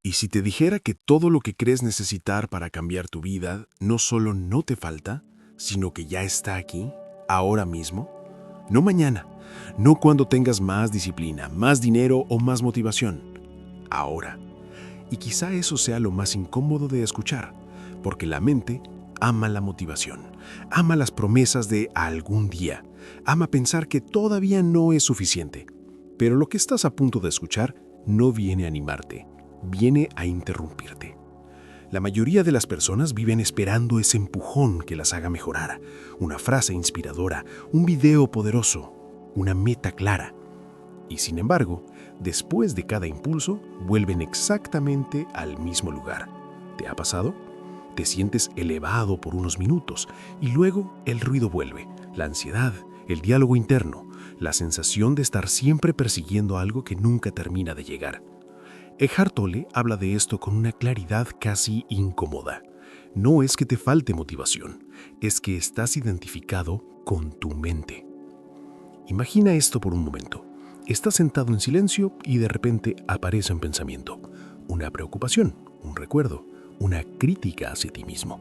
¿Y si te dijera que todo lo que crees necesitar para cambiar tu vida no solo no te falta, sino que ya está aquí, ahora mismo? No mañana, no cuando tengas más disciplina, más dinero o más motivación. Ahora. Y quizá eso sea lo más incómodo de escuchar, porque la mente ama la motivación, ama las promesas de algún día, ama pensar que todavía no es suficiente. Pero lo que estás a punto de escuchar no viene a animarte, viene a interrumpirte. La mayoría de las personas viven esperando ese empujón que las haga mejorar, una frase inspiradora, un video poderoso, una meta clara. Y sin embargo, después de cada impulso, vuelven exactamente al mismo lugar. ¿Te ha pasado? Te sientes elevado por unos minutos y luego el ruido vuelve, la ansiedad, el diálogo interno, la sensación de estar siempre persiguiendo algo que nunca termina de llegar. Eckhart Tolle habla de esto con una claridad casi incómoda. No es que te falte motivación, es que estás identificado con tu mente. Imagina esto por un momento. Estás sentado en silencio y de repente aparece un pensamiento, una preocupación, un recuerdo, una crítica hacia ti mismo.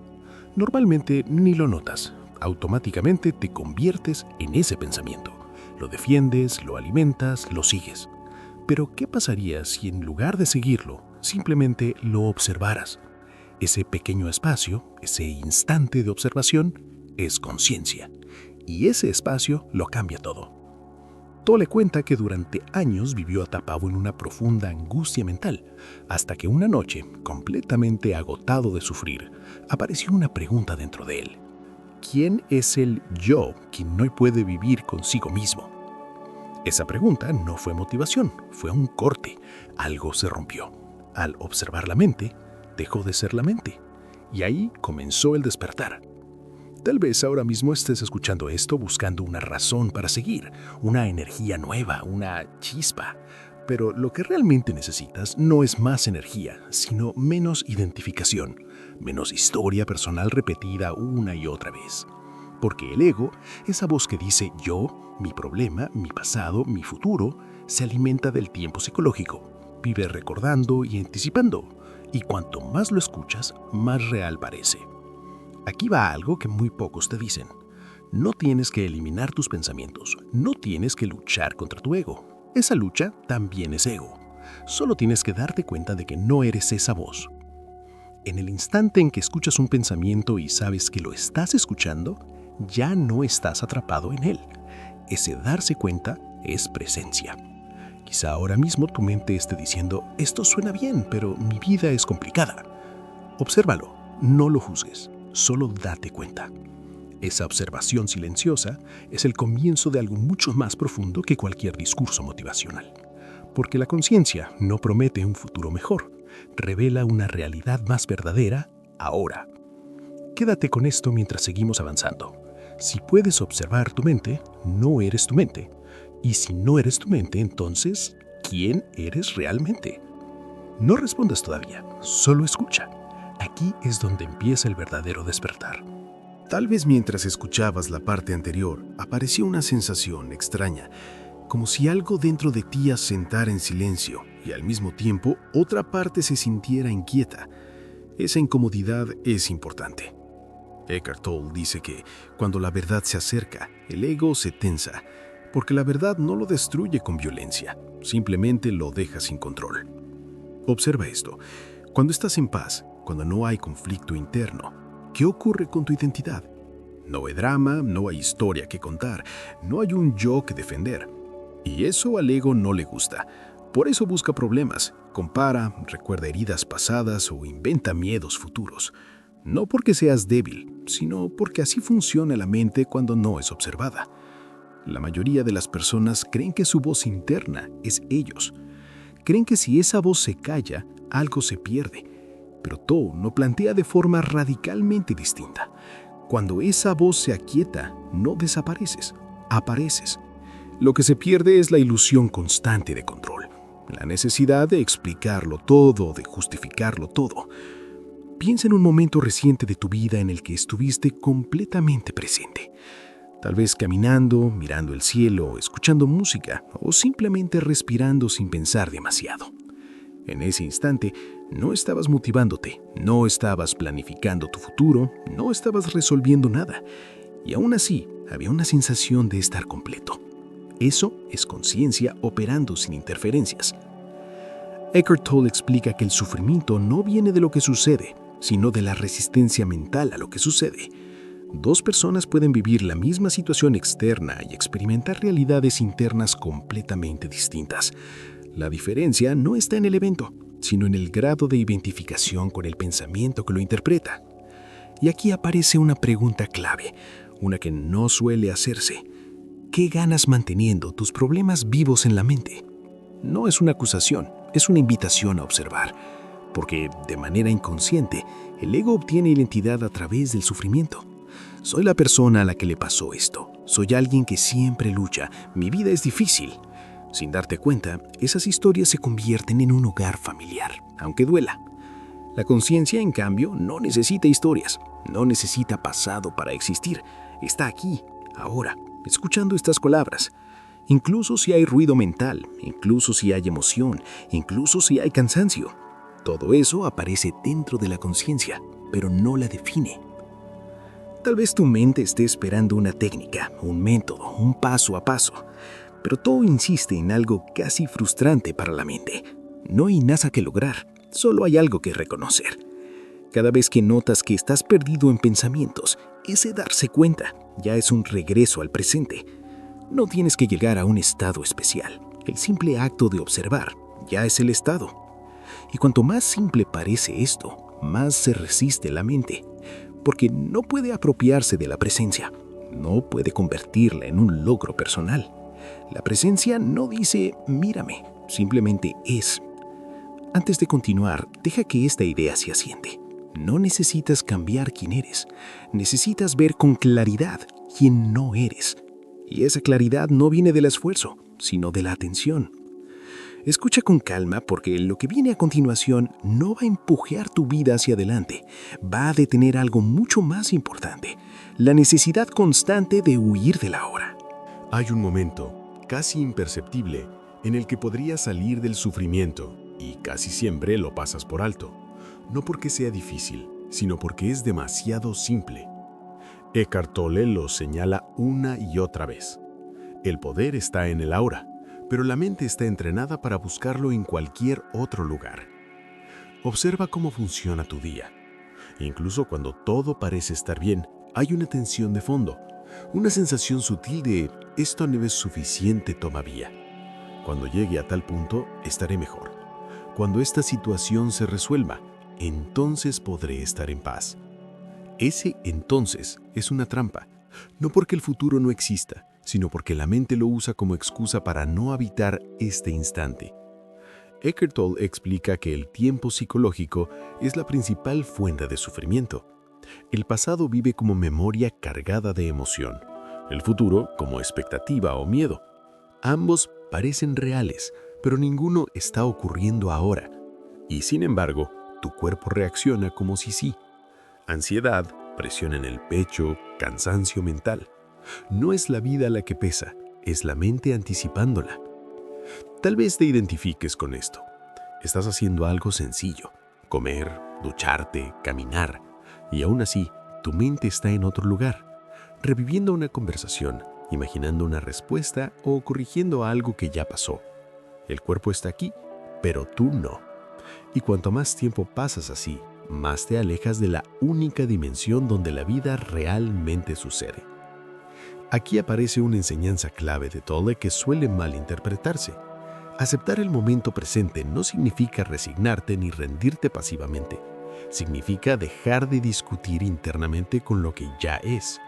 Normalmente ni lo notas, automáticamente te conviertes en ese pensamiento. Lo defiendes, lo alimentas, lo sigues. Pero ¿qué pasaría si en lugar de seguirlo, simplemente lo observaras? Ese pequeño espacio, ese instante de observación, es conciencia. Y ese espacio lo cambia todo. Tolle cuenta que durante años vivió atrapado en una profunda angustia mental, hasta que una noche, completamente agotado de sufrir, apareció una pregunta dentro de él. ¿Quién es el yo que no puede vivir consigo mismo? Esa pregunta no fue motivación, fue un corte. Algo se rompió. Al observar la mente, dejó de ser la mente. Y ahí comenzó el despertar. Tal vez ahora mismo estés escuchando esto buscando una razón para seguir, una energía nueva, una chispa. Pero lo que realmente necesitas no es más energía, sino menos identificación, menos historia personal repetida una y otra vez. Porque el ego, esa voz que dice yo, mi problema, mi pasado, mi futuro, se alimenta del tiempo psicológico, vive recordando y anticipando, y cuanto más lo escuchas, más real parece. Aquí va algo que muy pocos te dicen. No tienes que eliminar tus pensamientos, no tienes que luchar contra tu ego. Esa lucha también es ego. Solo tienes que darte cuenta de que no eres esa voz. En el instante en que escuchas un pensamiento y sabes que lo estás escuchando, ya no estás atrapado en él. Ese darse cuenta es presencia. Quizá ahora mismo tu mente esté diciendo, esto suena bien, pero mi vida es complicada. Obsérvalo, no lo juzgues. Solo date cuenta. Esa observación silenciosa es el comienzo de algo mucho más profundo que cualquier discurso motivacional. Porque la conciencia no promete un futuro mejor, revela una realidad más verdadera ahora. Quédate con esto mientras seguimos avanzando. Si puedes observar tu mente, no eres tu mente. Y si no eres tu mente, entonces, ¿quién eres realmente? No respondas todavía, solo escucha. Aquí es donde empieza el verdadero despertar. Tal vez mientras escuchabas la parte anterior, apareció una sensación extraña, como si algo dentro de ti asentara en silencio y al mismo tiempo otra parte se sintiera inquieta. Esa incomodidad es importante. Eckhart Tolle dice que cuando la verdad se acerca, el ego se tensa, porque la verdad no lo destruye con violencia, simplemente lo deja sin control. Observa esto. Cuando estás en paz, cuando no hay conflicto interno, ¿qué ocurre con tu identidad? No hay drama, no hay historia que contar, no hay un yo que defender. Y eso al ego no le gusta. Por eso busca problemas, compara, recuerda heridas pasadas o inventa miedos futuros. No porque seas débil, sino porque así funciona la mente cuando no es observada. La mayoría de las personas creen que su voz interna es ellos. Creen que si esa voz se calla, algo se pierde. Pero Tolle lo plantea de forma radicalmente distinta. Cuando esa voz se aquieta, no desapareces, apareces. Lo que se pierde es la ilusión constante de control, la necesidad de explicarlo todo, de justificarlo todo. Piensa en un momento reciente de tu vida en el que estuviste completamente presente. Tal vez caminando, mirando el cielo, escuchando música o simplemente respirando sin pensar demasiado. En ese instante, No estabas motivándote, no estabas planificando tu futuro, no estabas resolviendo nada. Y aún así, había una sensación de estar completo. Eso es conciencia operando sin interferencias. Eckhart Tolle explica que el sufrimiento no viene de lo que sucede, sino de la resistencia mental a lo que sucede. Dos personas pueden vivir la misma situación externa y experimentar realidades internas completamente distintas. La diferencia no está en el evento, sino en el grado de identificación con el pensamiento que lo interpreta. Y aquí aparece una pregunta clave, una que no suele hacerse. ¿Qué ganas manteniendo tus problemas vivos en la mente? No es una acusación, es una invitación a observar, porque de manera inconsciente, el ego obtiene identidad a través del sufrimiento. Soy la persona a la que le pasó esto. Soy alguien que siempre lucha. Mi vida es difícil. Sin darte cuenta, esas historias se convierten en un hogar familiar, aunque duela. La conciencia, en cambio, no necesita historias, no necesita pasado para existir. Está aquí, ahora, escuchando estas palabras. Incluso si hay ruido mental, incluso si hay emoción, incluso si hay cansancio. Todo eso aparece dentro de la conciencia, pero no la define. Tal vez tu mente esté esperando una técnica, un método, un paso a paso, pero todo insiste en algo casi frustrante para la mente. No hay nada que lograr, solo hay algo que reconocer. Cada vez que notas que estás perdido en pensamientos, ese darse cuenta ya es un regreso al presente. No tienes que llegar a un estado especial. El simple acto de observar ya es el estado. Y cuanto más simple parece esto, más se resiste la mente, porque no puede apropiarse de la presencia, no puede convertirla en un logro personal. La presencia no dice, mírame, simplemente es. Antes de continuar, deja que esta idea se asiente. No necesitas cambiar quién eres, necesitas ver con claridad quién no eres. Y esa claridad no viene del esfuerzo, sino de la atención. Escucha con calma porque lo que viene a continuación no va a empujar tu vida hacia adelante, va a detener algo mucho más importante, la necesidad constante de huir de la hora. Hay un momento, casi imperceptible, en el que podrías salir del sufrimiento y casi siempre lo pasas por alto. No porque sea difícil, sino porque es demasiado simple. Eckhart Tolle lo señala una y otra vez. El poder está en el ahora, pero la mente está entrenada para buscarlo en cualquier otro lugar. Observa cómo funciona tu día. Incluso cuando todo parece estar bien, hay una tensión de fondo, una sensación sutil de esto no es suficiente todavía. Cuando llegue a tal punto, estaré mejor. Cuando esta situación se resuelva, entonces podré estar en paz. Ese entonces es una trampa, no porque el futuro no exista, sino porque la mente lo usa como excusa para no habitar este instante. Eckhart Tolle explica que el tiempo psicológico es la principal fuente de sufrimiento. El pasado vive como memoria cargada de emoción, el futuro como expectativa o miedo. Ambos parecen reales, pero ninguno está ocurriendo ahora. Y sin embargo, tu cuerpo reacciona como si sí. Ansiedad, presión en el pecho, cansancio mental. No es la vida la que pesa, es la mente anticipándola. Tal vez te identifiques con esto. Estás haciendo algo sencillo, comer, ducharte, caminar, y aún así, tu mente está en otro lugar, reviviendo una conversación, imaginando una respuesta o corrigiendo algo que ya pasó. El cuerpo está aquí, pero tú no. Y cuanto más tiempo pasas así, más te alejas de la única dimensión donde la vida realmente sucede. Aquí aparece una enseñanza clave de Tolle que suele malinterpretarse. Aceptar el momento presente no significa resignarte ni rendirte pasivamente. Significa dejar de discutir internamente con lo que ya es.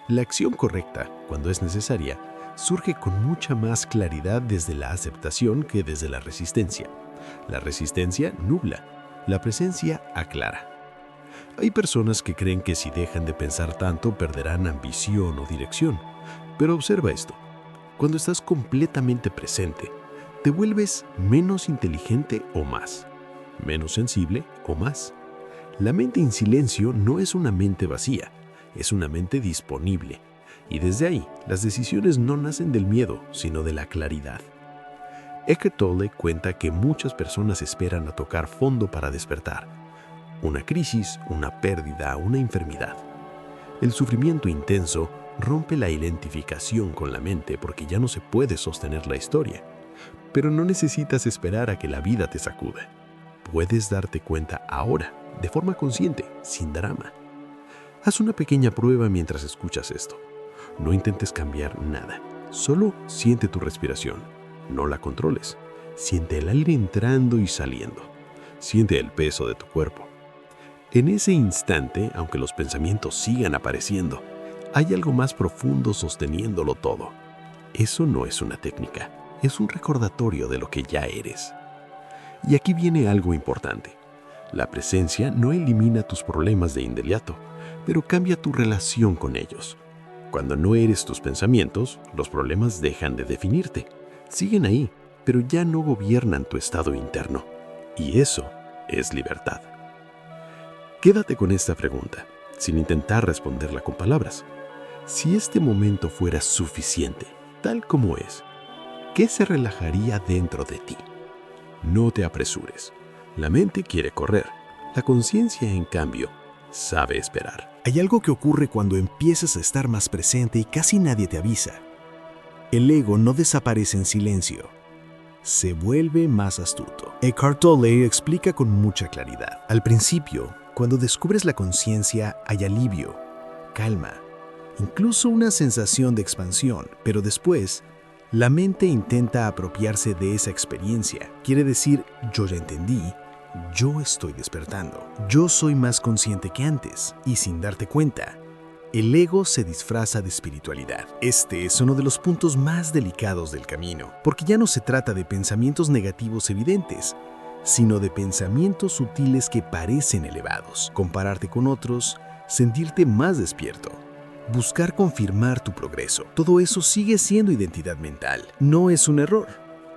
La acción correcta, cuando es necesaria, surge con mucha más claridad desde la aceptación que desde la resistencia. La resistencia nubla, la presencia aclara. Hay personas que creen que si dejan de pensar tanto perderán ambición o dirección. Pero observa esto. Cuando estás completamente presente, te vuelves menos inteligente o más, menos sensible o más. La mente en silencio no es una mente vacía, es una mente disponible. Y desde ahí, las decisiones no nacen del miedo, sino de la claridad. Eckhart Tolle cuenta que muchas personas esperan a tocar fondo para despertar. Una crisis, una pérdida, una enfermedad. El sufrimiento intenso rompe la identificación con la mente porque ya no se puede sostener la historia. Pero no necesitas esperar a que la vida te sacuda. Puedes darte cuenta ahora, de forma consciente, sin drama. Haz una pequeña prueba mientras escuchas esto. No intentes cambiar nada. Solo siente tu respiración. No la controles. Siente el aire entrando y saliendo. Siente el peso de tu cuerpo. En ese instante, aunque los pensamientos sigan apareciendo, hay algo más profundo sosteniéndolo todo. Eso no es una técnica, es un recordatorio de lo que ya eres. Y aquí viene algo importante. La presencia no elimina tus problemas de inmediato, pero cambia tu relación con ellos. Cuando no eres tus pensamientos, los problemas dejan de definirte. Siguen ahí, pero ya no gobiernan tu estado interno. Y eso es libertad. Quédate con esta pregunta, sin intentar responderla con palabras. Si este momento fuera suficiente, tal como es, ¿qué se relajaría dentro de ti? No te apresures. La mente quiere correr. La conciencia, en cambio, sabe esperar. Hay algo que ocurre cuando empiezas a estar más presente y casi nadie te avisa. El ego no desaparece en silencio. Se vuelve más astuto. Eckhart Tolle explica con mucha claridad. Al principio, cuando descubres la conciencia, hay alivio, calma, incluso una sensación de expansión, pero después, la mente intenta apropiarse de esa experiencia. Quiere decir, yo ya entendí, yo estoy despertando, yo soy más consciente que antes, y sin darte cuenta, el ego se disfraza de espiritualidad. Este es uno de los puntos más delicados del camino, porque ya no se trata de pensamientos negativos evidentes, sino de pensamientos sutiles que parecen elevados. Compararte con otros, sentirte más despierto, buscar confirmar tu progreso. Todo eso sigue siendo identidad mental. No es un error,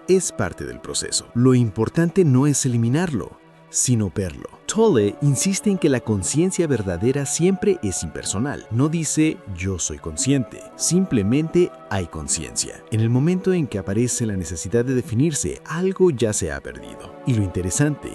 es parte del proceso. Lo importante no es eliminarlo, sino verlo. Tolle insiste en que la conciencia verdadera siempre es impersonal. No dice yo soy consciente, simplemente hay conciencia. En el momento en que aparece la necesidad de definirse, algo ya se ha perdido. Y lo interesante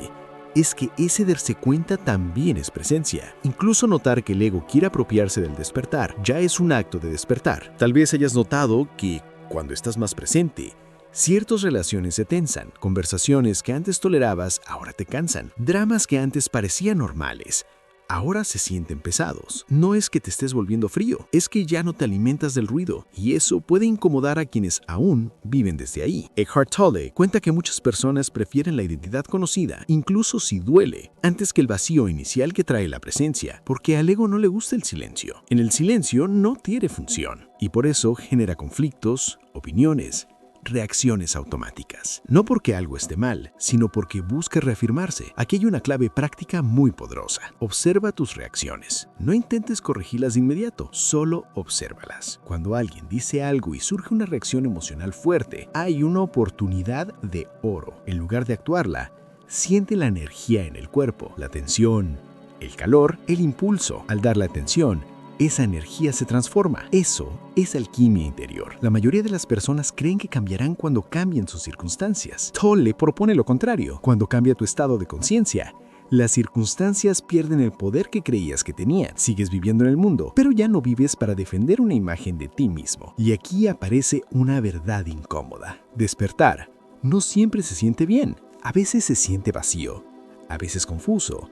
es que ese darse cuenta también es presencia. Incluso notar que el ego quiere apropiarse del despertar ya es un acto de despertar. Tal vez hayas notado que cuando estás más presente, ciertas relaciones se tensan, conversaciones que antes tolerabas ahora te cansan, dramas que antes parecían normales, ahora se sienten pesados. No es que te estés volviendo frío, es que ya no te alimentas del ruido, y eso puede incomodar a quienes aún viven desde ahí. Eckhart Tolle cuenta que muchas personas prefieren la identidad conocida, incluso si duele, antes que el vacío inicial que trae la presencia, porque al ego no le gusta el silencio. En el silencio no tiene función, y por eso genera conflictos, opiniones, reacciones automáticas. No porque algo esté mal, sino porque busca reafirmarse. Aquí hay una clave práctica muy poderosa. Observa tus reacciones. No intentes corregirlas de inmediato, solo obsérvalas. Cuando alguien dice algo y surge una reacción emocional fuerte, hay una oportunidad de oro. En lugar de actuarla, siente la energía en el cuerpo, la tensión, el calor, el impulso. Al dar la atención, esa energía se transforma. Eso es alquimia interior. La mayoría de las personas creen que cambiarán cuando cambien sus circunstancias. Tolle propone lo contrario. Cuando cambia tu estado de conciencia, las circunstancias pierden el poder que creías que tenían. Sigues viviendo en el mundo, pero ya no vives para defender una imagen de ti mismo. Y aquí aparece una verdad incómoda. Despertar no siempre se siente bien. A veces se siente vacío, a veces confuso,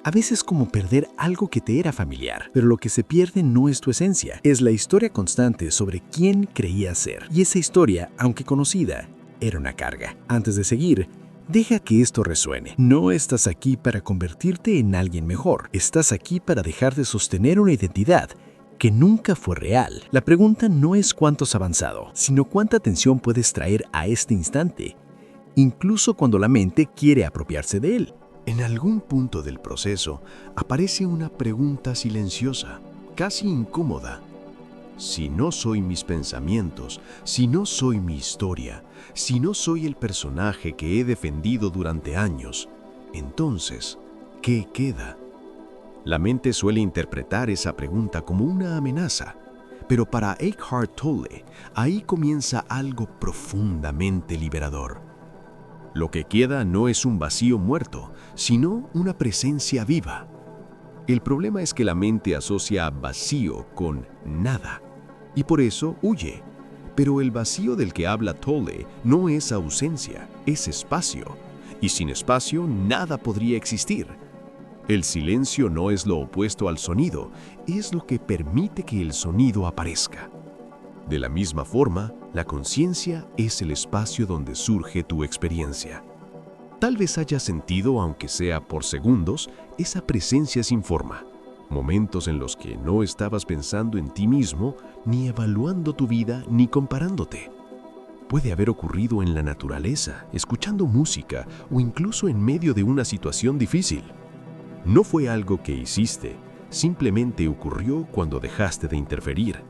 a veces como perder algo que te era familiar. Pero lo que se pierde no es tu esencia, es la historia constante sobre quién creías ser. Y esa historia, aunque conocida, era una carga. Antes de seguir, deja que esto resuene. No estás aquí para convertirte en alguien mejor. Estás aquí para dejar de sostener una identidad que nunca fue real. La pregunta no es cuánto has avanzado, sino cuánta atención puedes traer a este instante, incluso cuando la mente quiere apropiarse de él. En algún punto del proceso aparece una pregunta silenciosa, casi incómoda. Si no soy mis pensamientos, si no soy mi historia, si no soy el personaje que he defendido durante años, entonces, ¿qué queda? La mente suele interpretar esa pregunta como una amenaza, pero para Eckhart Tolle, ahí comienza algo profundamente liberador. Lo que queda no es un vacío muerto, sino una presencia viva. El problema es que la mente asocia vacío con nada, y por eso huye. Pero el vacío del que habla Tolle no es ausencia, es espacio, y sin espacio nada podría existir. El silencio no es lo opuesto al sonido, es lo que permite que el sonido aparezca. De la misma forma, la conciencia es el espacio donde surge tu experiencia. Tal vez hayas sentido, aunque sea por segundos, esa presencia sin forma. Momentos en los que no estabas pensando en ti mismo, ni evaluando tu vida, ni comparándote. Puede haber ocurrido en la naturaleza, escuchando música o incluso en medio de una situación difícil. No fue algo que hiciste, simplemente ocurrió cuando dejaste de interferir.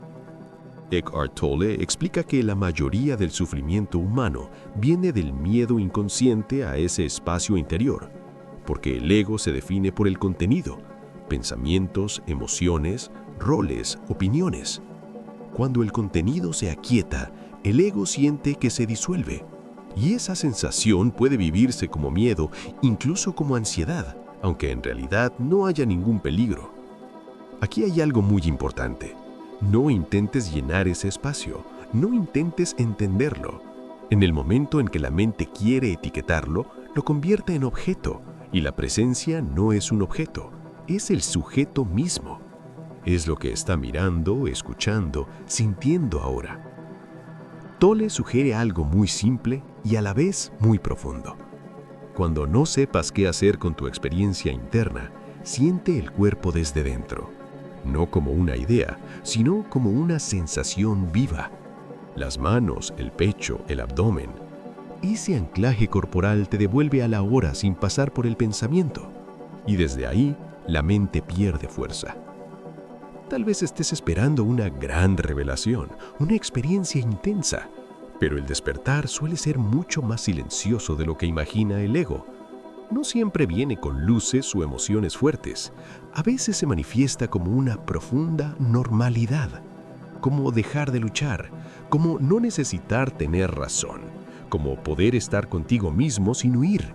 Eckhart Tolle explica que la mayoría del sufrimiento humano viene del miedo inconsciente a ese espacio interior, porque el ego se define por el contenido, pensamientos, emociones, roles, opiniones. Cuando el contenido se aquieta, el ego siente que se disuelve, y esa sensación puede vivirse como miedo, incluso como ansiedad, aunque en realidad no haya ningún peligro. Aquí hay algo muy importante. No intentes llenar ese espacio, no intentes entenderlo. En el momento en que la mente quiere etiquetarlo, lo convierte en objeto, y la presencia no es un objeto, es el sujeto mismo. Es lo que está mirando, escuchando, sintiendo ahora. Tolle sugiere algo muy simple y a la vez muy profundo. Cuando no sepas qué hacer con tu experiencia interna, siente el cuerpo desde dentro. No como una idea, sino como una sensación viva. Las manos, el pecho, el abdomen. Ese anclaje corporal te devuelve a la hora sin pasar por el pensamiento. Y desde ahí, la mente pierde fuerza. Tal vez estés esperando una gran revelación, una experiencia intensa, pero el despertar suele ser mucho más silencioso de lo que imagina el ego. No siempre viene con luces o emociones fuertes. A veces se manifiesta como una profunda normalidad, como dejar de luchar, como no necesitar tener razón, como poder estar contigo mismo sin huir.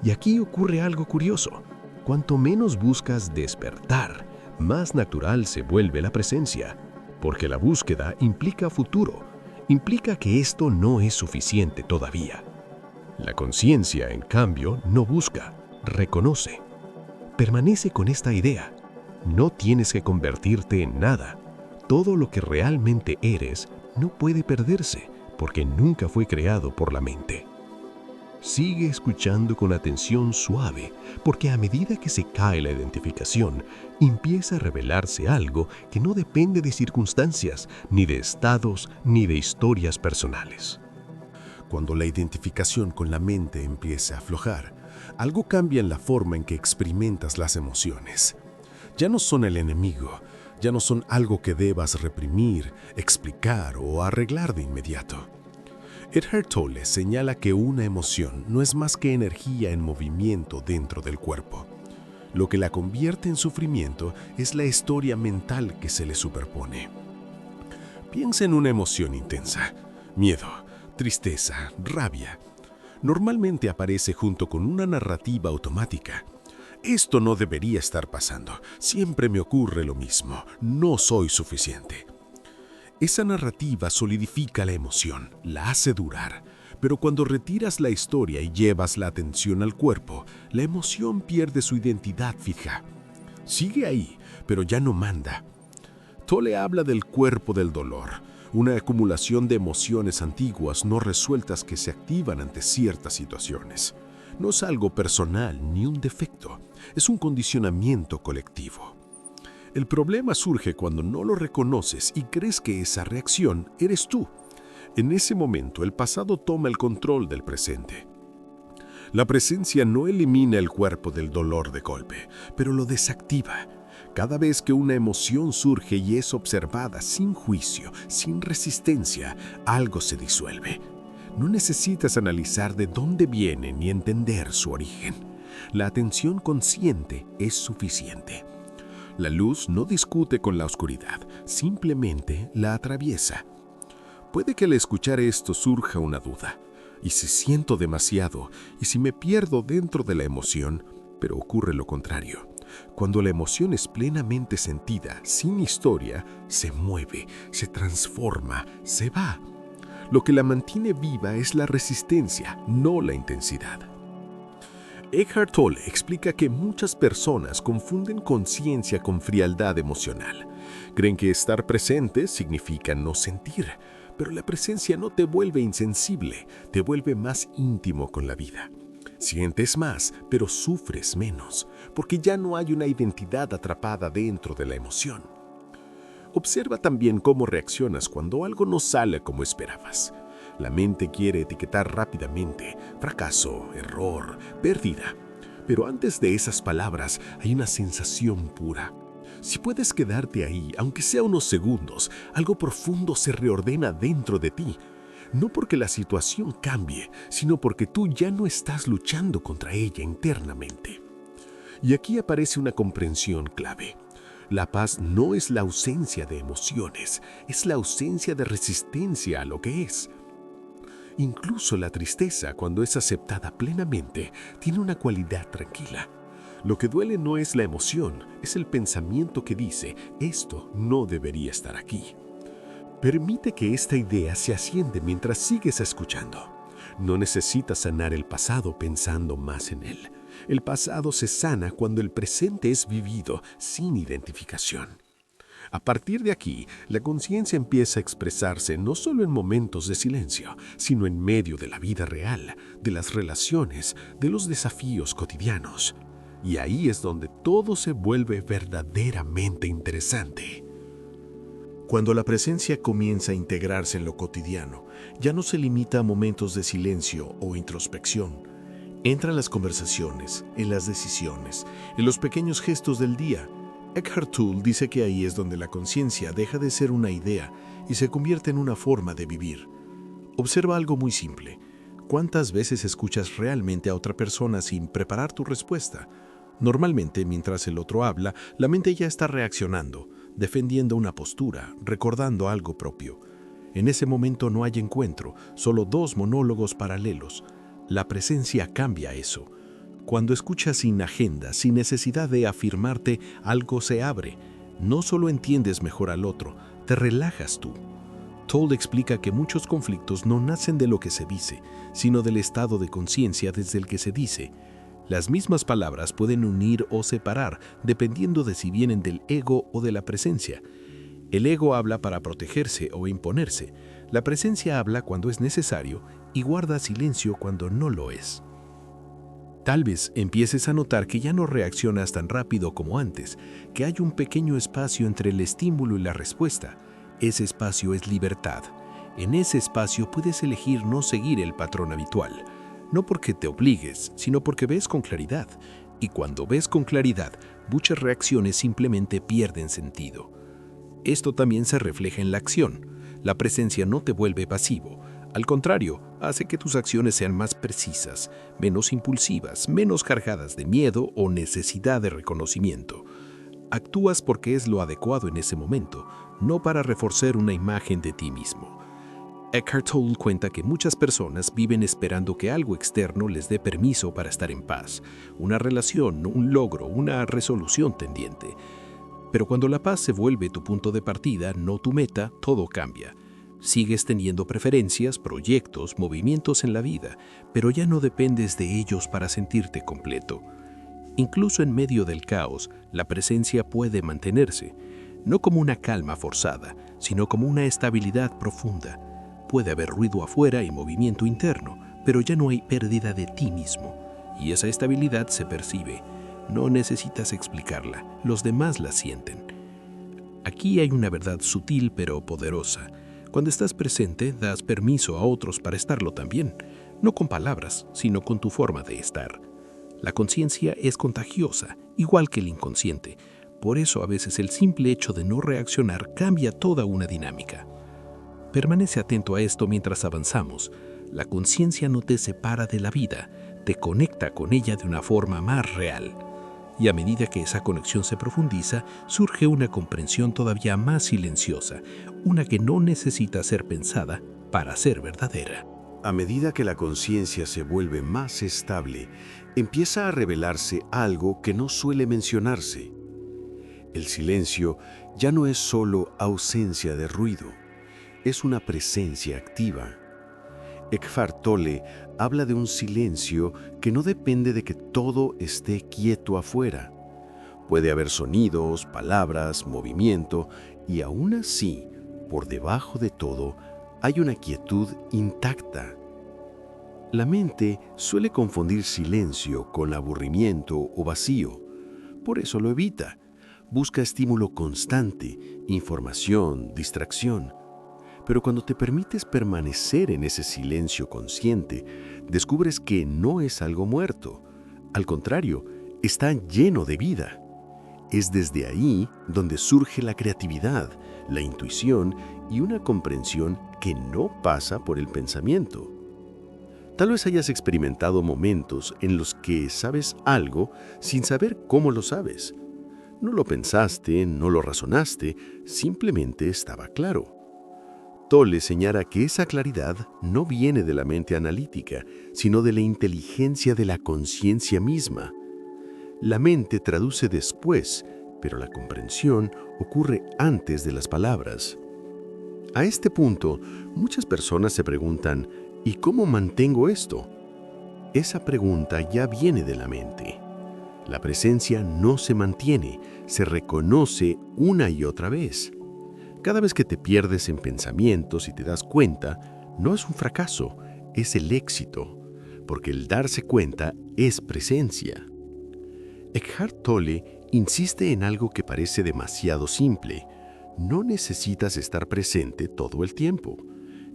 Y aquí ocurre algo curioso. Cuanto menos buscas despertar, más natural se vuelve la presencia, porque la búsqueda implica futuro, implica que esto no es suficiente todavía. La conciencia, en cambio, no busca, reconoce. Permanece con esta idea. No tienes que convertirte en nada. Todo lo que realmente eres no puede perderse, porque nunca fue creado por la mente. Sigue escuchando con atención suave, porque a medida que se cae la identificación, empieza a revelarse algo que no depende de circunstancias, ni de estados, ni de historias personales. Cuando la identificación con la mente empieza a aflojar, algo cambia en la forma en que experimentas las emociones. Ya no son el enemigo, ya no son algo que debas reprimir, explicar o arreglar de inmediato. Eckhart Tolle señala que una emoción no es más que energía en movimiento dentro del cuerpo. Lo que la convierte en sufrimiento es la historia mental que se le superpone. Piensa en una emoción intensa: miedo, tristeza, rabia. Normalmente aparece junto con una narrativa automática. Esto no debería estar pasando. Siempre me ocurre lo mismo. No soy suficiente. Esa narrativa solidifica la emoción, la hace durar. Pero cuando retiras la historia y llevas la atención al cuerpo, la emoción pierde su identidad fija. Sigue ahí, pero ya no manda. Tolle habla del cuerpo del dolor, una acumulación de emociones antiguas no resueltas que se activan ante ciertas situaciones. No es algo personal ni un defecto, es un condicionamiento colectivo. El problema surge cuando no lo reconoces y crees que esa reacción eres tú. En ese momento, el pasado toma el control del presente. La presencia no elimina el cuerpo del dolor de golpe, pero lo desactiva. Cada vez que una emoción surge y es observada sin juicio, sin resistencia, algo se disuelve. No necesitas analizar de dónde viene ni entender su origen. La atención consciente es suficiente. La luz no discute con la oscuridad, simplemente la atraviesa. Puede que al escuchar esto surja una duda. ¿Y si siento demasiado? ¿Y si me pierdo dentro de la emoción? Pero ocurre lo contrario. Cuando la emoción es plenamente sentida, sin historia, se mueve, se transforma, se va. Lo que la mantiene viva es la resistencia, no la intensidad. Eckhart Tolle explica que muchas personas confunden conciencia con frialdad emocional. Creen que estar presente significa no sentir, pero la presencia no te vuelve insensible, te vuelve más íntimo con la vida. Sientes más, pero sufres menos, porque ya no hay una identidad atrapada dentro de la emoción. Observa también cómo reaccionas cuando algo no sale como esperabas. La mente quiere etiquetar rápidamente: fracaso, error, pérdida. Pero antes de esas palabras hay una sensación pura. Si puedes quedarte ahí, aunque sea unos segundos, algo profundo se reordena dentro de ti. No porque la situación cambie, sino porque tú ya no estás luchando contra ella internamente. Y aquí aparece una comprensión clave. La paz no es la ausencia de emociones, es la ausencia de resistencia a lo que es. Incluso la tristeza, cuando es aceptada plenamente, tiene una cualidad tranquila. Lo que duele no es la emoción, es el pensamiento que dice: esto no debería estar aquí. Permite que esta idea se asiente mientras sigues escuchando. No necesitas sanar el pasado pensando más en él. El pasado se sana cuando el presente es vivido sin identificación. A partir de aquí, la conciencia empieza a expresarse no solo en momentos de silencio, sino en medio de la vida real, de las relaciones, de los desafíos cotidianos. Y ahí es donde todo se vuelve verdaderamente interesante. Cuando la presencia comienza a integrarse en lo cotidiano, ya no se limita a momentos de silencio o introspección. Entra en las conversaciones, en las decisiones, en los pequeños gestos del día. Eckhart Tolle dice que ahí es donde la conciencia deja de ser una idea y se convierte en una forma de vivir. Observa algo muy simple. ¿Cuántas veces escuchas realmente a otra persona sin preparar tu respuesta? Normalmente, mientras el otro habla, la mente ya está reaccionando, defendiendo una postura, recordando algo propio. En ese momento no hay encuentro, solo dos monólogos paralelos. La presencia cambia eso. Cuando escuchas sin agenda, sin necesidad de afirmarte, algo se abre. No solo entiendes mejor al otro, te relajas tú. Tolle explica que muchos conflictos no nacen de lo que se dice, sino del estado de conciencia desde el que se dice. Las mismas palabras pueden unir o separar, dependiendo de si vienen del ego o de la presencia. El ego habla para protegerse o imponerse. La presencia habla cuando es necesario y guarda silencio cuando no lo es. Tal vez empieces a notar que ya no reaccionas tan rápido como antes, que hay un pequeño espacio entre el estímulo y la respuesta. Ese espacio es libertad. En ese espacio puedes elegir no seguir el patrón habitual. No porque te obligues, sino porque ves con claridad. Y cuando ves con claridad, muchas reacciones simplemente pierden sentido. Esto también se refleja en la acción. La presencia no te vuelve pasivo. Al contrario, hace que tus acciones sean más precisas, menos impulsivas, menos cargadas de miedo o necesidad de reconocimiento. Actúas porque es lo adecuado en ese momento, no para reforzar una imagen de ti mismo. Eckhart Tolle cuenta que muchas personas viven esperando que algo externo les dé permiso para estar en paz, una relación, un logro, una resolución tendiente. Pero cuando la paz se vuelve tu punto de partida, no tu meta, todo cambia. Sigues teniendo preferencias, proyectos, movimientos en la vida, pero ya no dependes de ellos para sentirte completo. Incluso en medio del caos, la presencia puede mantenerse, no como una calma forzada, sino como una estabilidad profunda. Puede haber ruido afuera y movimiento interno, pero ya no hay pérdida de ti mismo, y esa estabilidad se percibe. No necesitas explicarla, los demás la sienten. Aquí hay una verdad sutil pero poderosa. Cuando estás presente, das permiso a otros para estarlo también, no con palabras, sino con tu forma de estar. La conciencia es contagiosa, igual que el inconsciente. Por eso a veces el simple hecho de no reaccionar cambia toda una dinámica. Permanece atento a esto mientras avanzamos. La conciencia no te separa de la vida, te conecta con ella de una forma más real. Y a medida que esa conexión se profundiza, surge una comprensión todavía más silenciosa, una que no necesita ser pensada para ser verdadera. A medida que la conciencia se vuelve más estable, empieza a revelarse algo que no suele mencionarse. El silencio ya no es solo ausencia de ruido, es una presencia activa. Eckhart Tolle habla de un silencio que no depende de que todo esté quieto afuera. Puede haber sonidos, palabras, movimiento, y aún así, por debajo de todo, hay una quietud intacta. La mente suele confundir silencio con aburrimiento o vacío. Por eso lo evita. Busca estímulo constante, información, distracción. Pero cuando te permites permanecer en ese silencio consciente, descubres que no es algo muerto. Al contrario, está lleno de vida. Es desde ahí donde surge la creatividad, la intuición y una comprensión que no pasa por el pensamiento. Tal vez hayas experimentado momentos en los que sabes algo sin saber cómo lo sabes. No lo pensaste, no lo razonaste, simplemente estaba claro. Tolle señala que esa claridad no viene de la mente analítica, sino de la inteligencia de la conciencia misma. La mente traduce después, pero la comprensión ocurre antes de las palabras. A este punto, muchas personas se preguntan, ¿y cómo mantengo esto? Esa pregunta ya viene de la mente. La presencia no se mantiene, se reconoce una y otra vez. Cada vez que te pierdes en pensamientos y te das cuenta, no es un fracaso, es el éxito, porque el darse cuenta es presencia. Eckhart Tolle insiste en algo que parece demasiado simple. No necesitas estar presente todo el tiempo.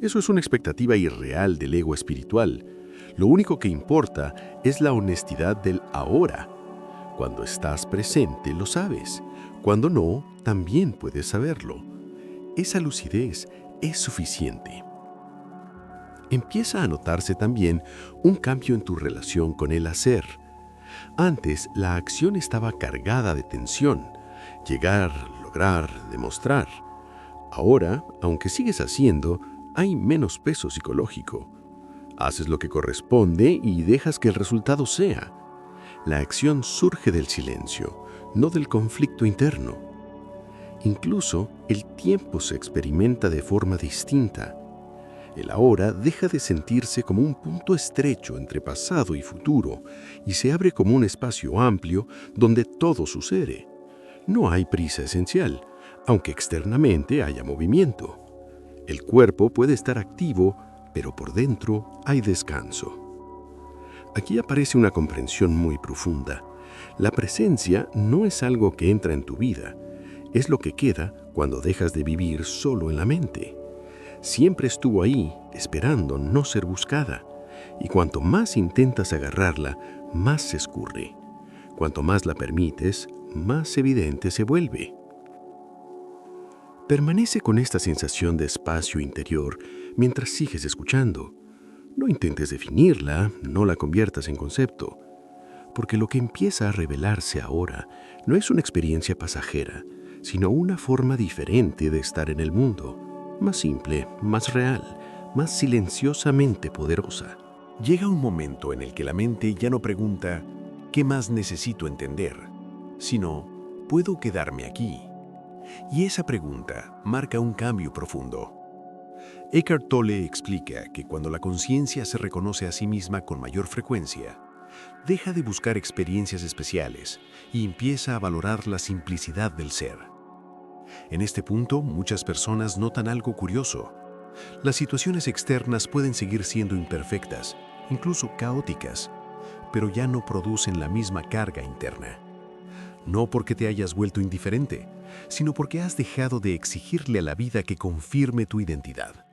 Eso es una expectativa irreal del ego espiritual. Lo único que importa es la honestidad del ahora. Cuando estás presente, lo sabes. Cuando no, también puedes saberlo. Esa lucidez es suficiente. Empieza a notarse también un cambio en tu relación con el hacer. Antes, la acción estaba cargada de tensión. Llegar, lograr, demostrar. Ahora, aunque sigues haciendo, hay menos peso psicológico. Haces lo que corresponde y dejas que el resultado sea. La acción surge del silencio, no del conflicto interno. Incluso el tiempo se experimenta de forma distinta. El ahora deja de sentirse como un punto estrecho entre pasado y futuro y se abre como un espacio amplio donde todo sucede. No hay prisa esencial, aunque externamente haya movimiento. El cuerpo puede estar activo, pero por dentro hay descanso. Aquí aparece una comprensión muy profunda. La presencia no es algo que entra en tu vida, es lo que queda cuando dejas de vivir solo en la mente. Siempre estuvo ahí, esperando no ser buscada, y cuanto más intentas agarrarla, más se escurre. Cuanto más la permites, más evidente se vuelve. Permanece con esta sensación de espacio interior mientras sigues escuchando. No intentes definirla, no la conviertas en concepto, porque lo que empieza a revelarse ahora no es una experiencia pasajera, sino una forma diferente de estar en el mundo, más simple, más real, más silenciosamente poderosa. Llega un momento en el que la mente ya no pregunta ¿qué más necesito entender?, sino ¿puedo quedarme aquí? Y esa pregunta marca un cambio profundo. Eckhart Tolle explica que cuando la conciencia se reconoce a sí misma con mayor frecuencia, deja de buscar experiencias especiales y empieza a valorar la simplicidad del ser. En este punto, muchas personas notan algo curioso. Las situaciones externas pueden seguir siendo imperfectas, incluso caóticas, pero ya no producen la misma carga interna. No porque te hayas vuelto indiferente, sino porque has dejado de exigirle a la vida que confirme tu identidad.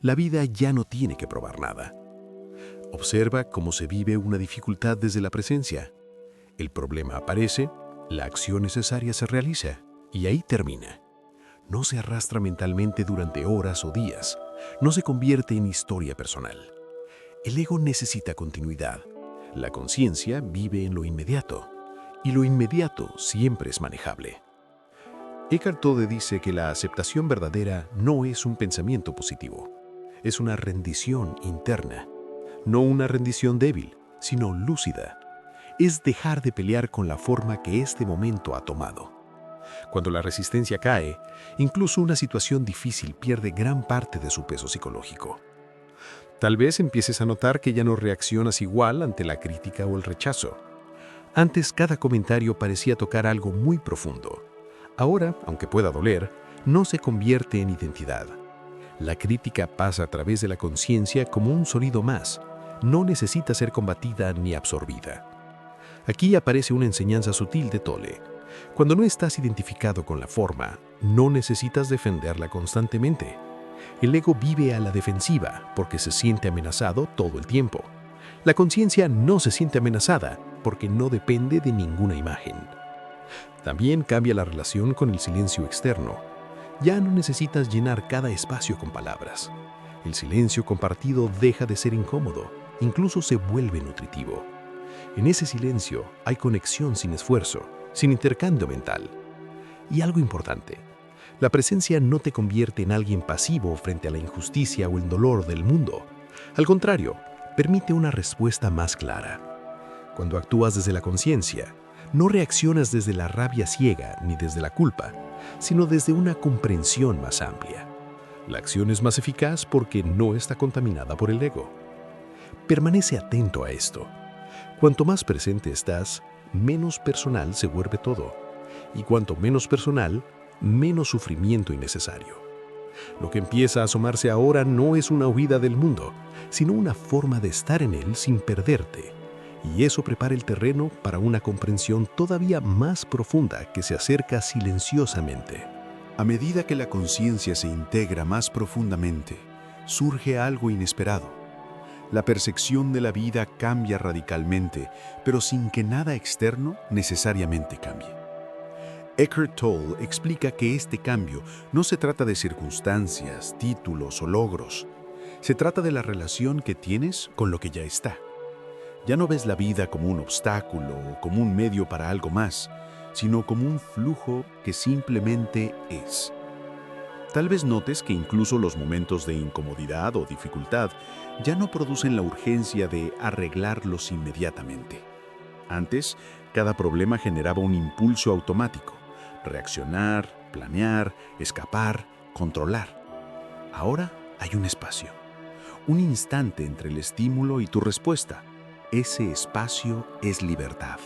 La vida ya no tiene que probar nada. Observa cómo se vive una dificultad desde la presencia. El problema aparece, la acción necesaria se realiza y ahí termina. No se arrastra mentalmente durante horas o días, no se convierte en historia personal. El ego necesita continuidad. La conciencia vive en lo inmediato, y lo inmediato siempre es manejable. Eckhart Tolle dice que la aceptación verdadera no es un pensamiento positivo. Es una rendición interna. No una rendición débil, sino lúcida. Es dejar de pelear con la forma que este momento ha tomado. Cuando la resistencia cae, incluso una situación difícil pierde gran parte de su peso psicológico. Tal vez empieces a notar que ya no reaccionas igual ante la crítica o el rechazo. Antes cada comentario parecía tocar algo muy profundo. Ahora, aunque pueda doler, no se convierte en identidad. La crítica pasa a través de la conciencia como un sonido más. No necesita ser combatida ni absorbida. Aquí aparece una enseñanza sutil de Tolle. Cuando no estás identificado con la forma, no necesitas defenderla constantemente. El ego vive a la defensiva porque se siente amenazado todo el tiempo. La conciencia no se siente amenazada porque no depende de ninguna imagen. También cambia la relación con el silencio externo. Ya no necesitas llenar cada espacio con palabras. El silencio compartido deja de ser incómodo, incluso se vuelve nutritivo. En ese silencio hay conexión sin esfuerzo, sin intercambio mental. Y algo importante, la presencia no te convierte en alguien pasivo frente a la injusticia o el dolor del mundo. Al contrario, permite una respuesta más clara. Cuando actúas desde la conciencia, no reaccionas desde la rabia ciega ni desde la culpa, sino desde una comprensión más amplia. La acción es más eficaz porque no está contaminada por el ego. Permanece atento a esto. Cuanto más presente estás, menos personal se vuelve todo. Y cuanto menos personal, menos sufrimiento innecesario. Lo que empieza a asomarse ahora no es una huida del mundo, sino una forma de estar en él sin perderte. Y eso prepara el terreno para una comprensión todavía más profunda que se acerca silenciosamente. A medida que la conciencia se integra más profundamente, surge algo inesperado. La percepción de la vida cambia radicalmente, pero sin que nada externo necesariamente cambie. Eckhart Tolle explica que este cambio no se trata de circunstancias, títulos o logros. Se trata de la relación que tienes con lo que ya está. Ya no ves la vida como un obstáculo o como un medio para algo más, sino como un flujo que simplemente es. Tal vez notes que incluso los momentos de incomodidad o dificultad ya no producen la urgencia de arreglarlos inmediatamente. Antes, cada problema generaba un impulso automático: reaccionar, planear, escapar, controlar. Ahora hay un espacio, un instante entre el estímulo y tu respuesta. Ese espacio es libertad.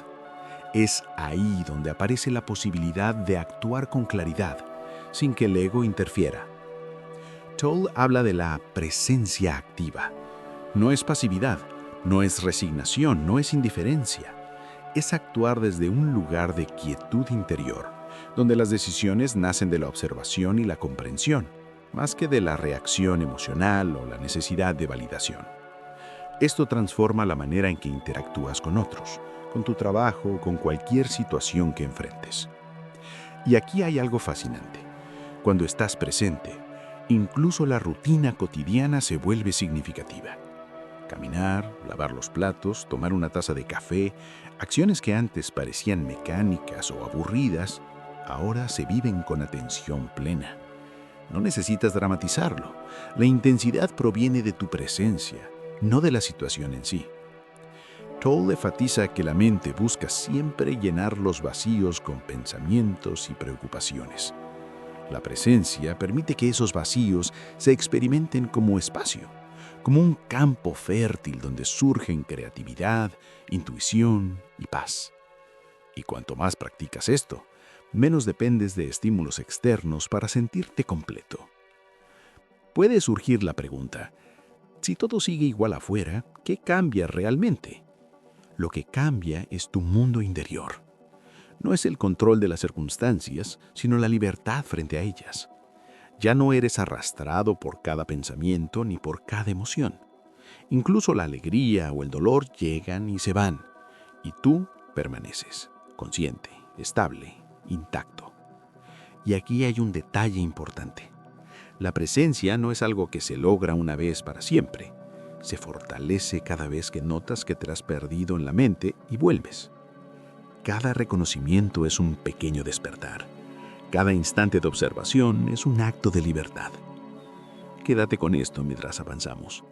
Es ahí donde aparece la posibilidad de actuar con claridad, sin que el ego interfiera. Tolle habla de la presencia activa. No es pasividad, no es resignación, no es indiferencia. Es actuar desde un lugar de quietud interior, donde las decisiones nacen de la observación y la comprensión, más que de la reacción emocional o la necesidad de validación. Esto transforma la manera en que interactúas con otros, con tu trabajo, con cualquier situación que enfrentes. Y aquí hay algo fascinante. Cuando estás presente, incluso la rutina cotidiana se vuelve significativa. Caminar, lavar los platos, tomar una taza de café, acciones que antes parecían mecánicas o aburridas, ahora se viven con atención plena. No necesitas dramatizarlo. La intensidad proviene de tu presencia, no de la situación en sí. Tolle enfatiza que la mente busca siempre llenar los vacíos con pensamientos y preocupaciones. La presencia permite que esos vacíos se experimenten como espacio, como un campo fértil donde surgen creatividad, intuición y paz. Y cuanto más practicas esto, menos dependes de estímulos externos para sentirte completo. Puede surgir la pregunta: si todo sigue igual afuera, ¿qué cambia realmente? Lo que cambia es tu mundo interior. No es el control de las circunstancias, sino la libertad frente a ellas. Ya no eres arrastrado por cada pensamiento ni por cada emoción. Incluso la alegría o el dolor llegan y se van, y tú permaneces, consciente, estable, intacto. Y aquí hay un detalle importante. La presencia no es algo que se logra una vez para siempre. Se fortalece cada vez que notas que te has perdido en la mente y vuelves. Cada reconocimiento es un pequeño despertar. Cada instante de observación es un acto de libertad. quédate con esto mientras avanzamos.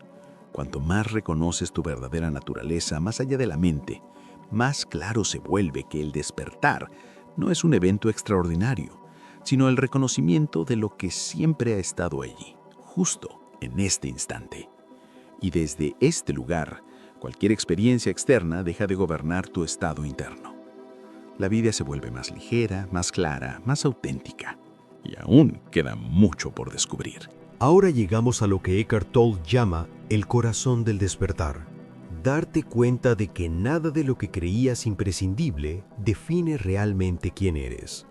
Cuanto más reconoces tu verdadera naturaleza más allá de la mente, más claro se vuelve que el despertar no es un evento extraordinario, sino el reconocimiento de lo que siempre ha estado allí, justo en este instante. Y desde este lugar, cualquier experiencia externa deja de gobernar tu estado interno. La vida se vuelve más ligera, más clara, más auténtica. Y aún queda mucho por descubrir. Ahora llegamos a lo que Eckhart Tolle llama el corazón del despertar. Darte cuenta de que nada de lo que creías imprescindible define realmente quién eres.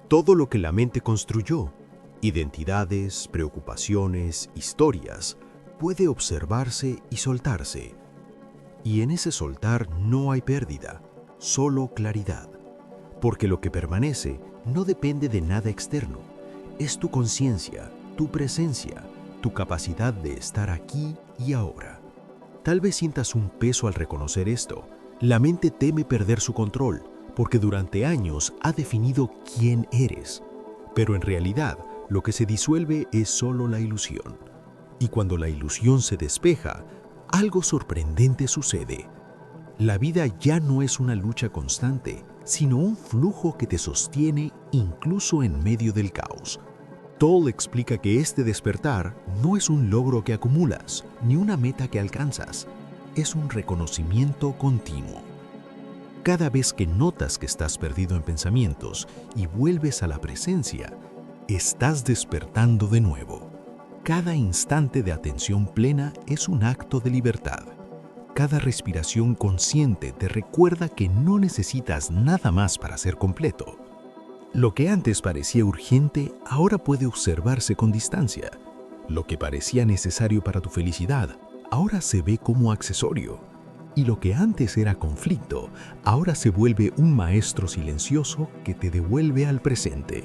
Todo lo que la mente construyó, identidades, preocupaciones, historias, puede observarse y soltarse. Y en ese soltar no hay pérdida, solo claridad. Porque lo que permanece no depende de nada externo. Es tu conciencia, tu presencia, tu capacidad de estar aquí y ahora. Tal vez sientas un peso al reconocer esto. La mente teme perder su control, porque durante años ha definido quién eres. Pero en realidad, lo que se disuelve es solo la ilusión. Y cuando la ilusión se despeja, algo sorprendente sucede. La vida ya no es una lucha constante, sino un flujo que te sostiene incluso en medio del caos. Tolle explica que este despertar no es un logro que acumulas, ni una meta que alcanzas. Es un reconocimiento continuo. Cada vez que notas que estás perdido en pensamientos y vuelves a la presencia, estás despertando de nuevo. Cada instante de atención plena es un acto de libertad. Cada respiración consciente te recuerda que no necesitas nada más para ser completo. Lo que antes parecía urgente ahora puede observarse con distancia. Lo que parecía necesario para tu felicidad ahora se ve como accesorio. Y lo que antes era conflicto ahora se vuelve un maestro silencioso que te devuelve al presente.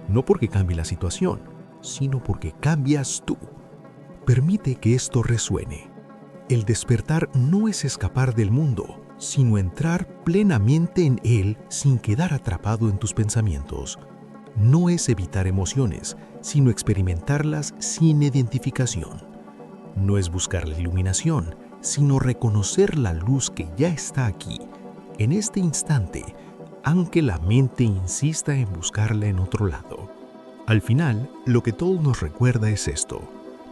No porque cambie la situación, sino porque cambias tú. Permite que esto resuene. El despertar no es escapar del mundo, sino entrar plenamente en él sin quedar atrapado en tus pensamientos. No es evitar emociones, sino experimentarlas sin identificación. No es buscar la iluminación, sino reconocer la luz que ya está aquí, en este instante, aunque la mente insista en buscarla en otro lado. Al final, lo que Tolle nos recuerda es esto.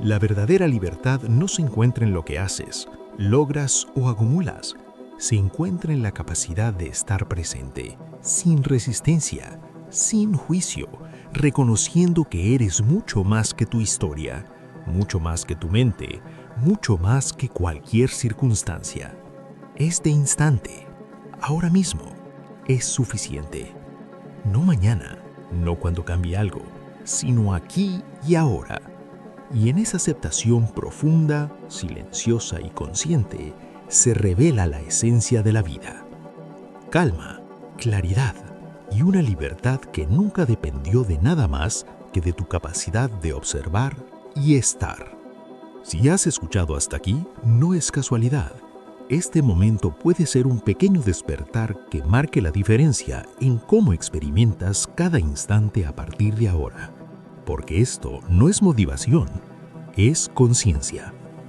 La verdadera libertad no se encuentra en lo que haces, logras o acumulas. Se encuentra en la capacidad de estar presente, sin resistencia, sin juicio, reconociendo que eres mucho más que tu historia, mucho más que tu mente, mucho más que cualquier circunstancia. Este instante, ahora mismo, es suficiente. No mañana, no cuando cambie algo, sino aquí y ahora. Y en esa aceptación profunda, silenciosa y consciente, se revela la esencia de la vida. Calma, claridad y una libertad que nunca dependió de nada más que de tu capacidad de observar y estar. Si has escuchado hasta aquí, no es casualidad. Este momento puede ser un pequeño despertar que marque la diferencia en cómo experimentas cada instante a partir de ahora. Porque esto no es motivación, es conciencia.